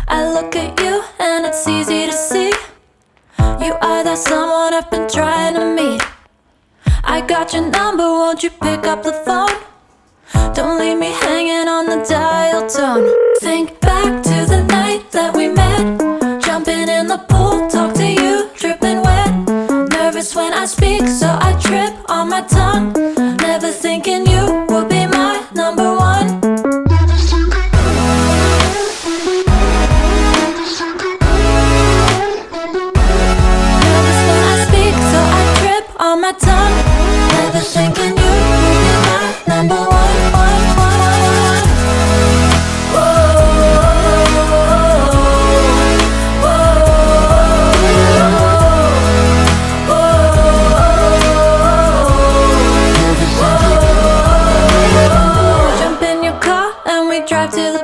I look at you and it's easy to see. You are that someone I've been trying to meet. I got your number, won't you pick up the phone? Don't leave me hanging on the dial tone. Think back to the night that we met, jumping in the pool, talk to you, dripping wet. Nervous when I speak, so I trip on my tongue. Never thinking you would be my number one. Nervous when I speak, so I trip on my tongue. Never thinking you would be my number one. Drive to the